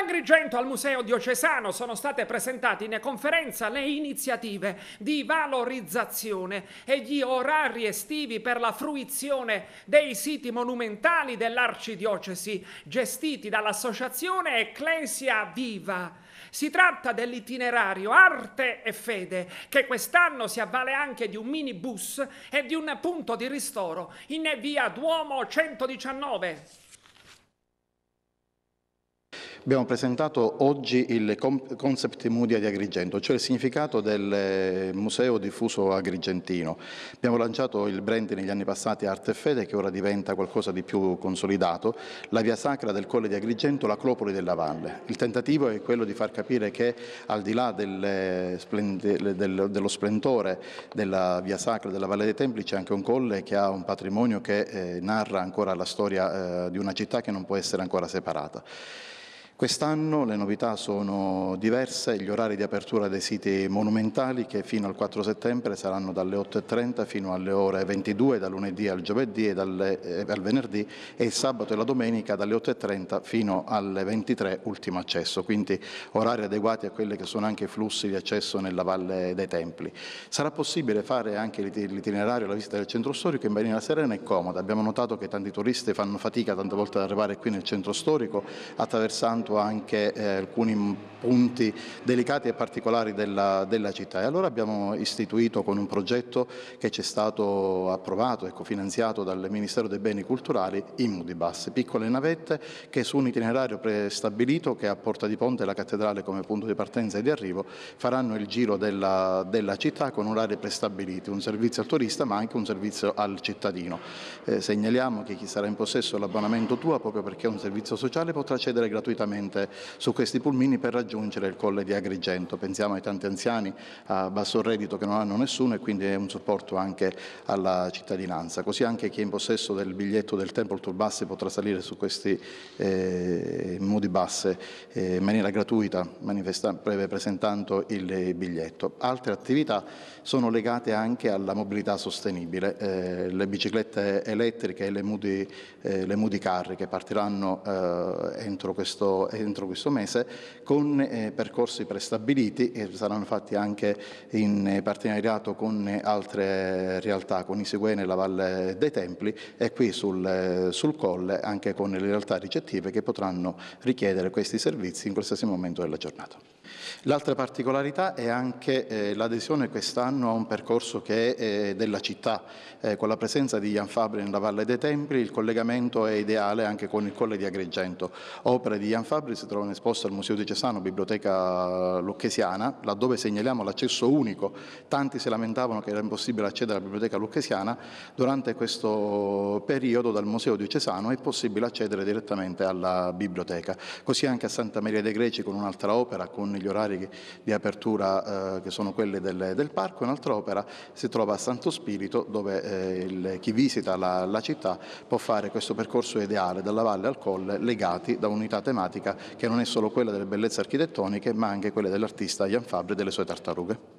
Agrigento al Museo Diocesano sono state presentate in conferenza le iniziative di valorizzazione e gli orari estivi per la fruizione dei siti monumentali dell'Arcidiocesi, gestiti dall'associazione Ecclesia Viva. Si tratta dell'itinerario Arte e Fede, che quest'anno si avvale anche di un minibus e di un punto di ristoro in via Duomo 119. Abbiamo presentato oggi il concept Mudia di Agrigento, cioè il significato del museo diffuso agrigentino. Abbiamo lanciato il brand negli anni passati Arte e Fede, che ora diventa qualcosa di più consolidato, la via sacra del Colle di Agrigento, l'Acropoli della Valle. Il tentativo è quello di far capire che al di là dello splendore della via sacra della Valle dei Templi c'è anche un colle che ha un patrimonio che narra ancora la storia di una città che non può essere ancora separata. Quest'anno le novità sono diverse, gli orari di apertura dei siti monumentali che fino al 4 settembre saranno dalle 8:30 fino alle ore 22, dal lunedì al giovedì e al venerdì, e il sabato e la domenica dalle 8:30 fino alle 23 ultimo accesso, quindi orari adeguati a quelli che sono anche i flussi di accesso nella Valle dei Templi. Sarà possibile fare anche l'itinerario, la visita del centro storico in maniera serena e comoda. Abbiamo notato che tanti turisti fanno fatica tante volte ad arrivare qui nel centro storico, attraversando anche alcuni punti delicati e particolari della città, e allora abbiamo istituito con un progetto che ci è stato approvato e cofinanziato dal Ministero dei Beni Culturali i Mudibus, piccole navette che su un itinerario prestabilito che a Porta di Ponte e la cattedrale come punto di partenza e di arrivo faranno il giro della città con orari prestabiliti, un servizio al turista ma anche un servizio al cittadino. Segnaliamo che chi sarà in possesso dell'abbonamento TUA, proprio perché è un servizio sociale, potrà accedere gratuitamente su questi pulmini per raggiungere il Colle di Agrigento. Pensiamo ai tanti anziani a basso reddito che non hanno nessuno, e quindi è un supporto anche alla cittadinanza. Così anche chi è in possesso del biglietto del Temple Tour Bus potrà salire su questi Mudibus in maniera gratuita, presentando il biglietto. Altre attività sono legate anche alla mobilità sostenibile, le biciclette elettriche e le Mudicar che partiranno entro questo mese con percorsi prestabiliti e saranno fatti anche in partenariato con altre realtà, con Isiguene e la Valle dei Templi, e qui sul Colle anche con le realtà ricettive che potranno richiedere questi servizi in qualsiasi momento della giornata. L'altra particolarità è anche l'adesione quest'anno a un percorso che è della città, con la presenza di Jan Fabbri nella Valle dei Templi. Il collegamento è ideale anche con il Colle di Agrigento. Opere di Jan Fabbri si trovano esposte al Museo Diocesano, Biblioteca Lucchesiana, laddove segnaliamo l'accesso unico. Tanti si lamentavano che era impossibile accedere alla Biblioteca Lucchesiana. Durante questo periodo dal Museo Diocesano è possibile accedere direttamente alla biblioteca. Così anche a Santa Maria dei Greci con un'altra opera, con gli orari di apertura che sono quelli del parco. Un'altra opera si trova a Santo Spirito, dove chi visita la città può fare questo percorso ideale dalla valle al colle, legati da un'unità tematica che non è solo quella delle bellezze architettoniche ma anche quelle dell'artista Jan Fabbri e delle sue tartarughe.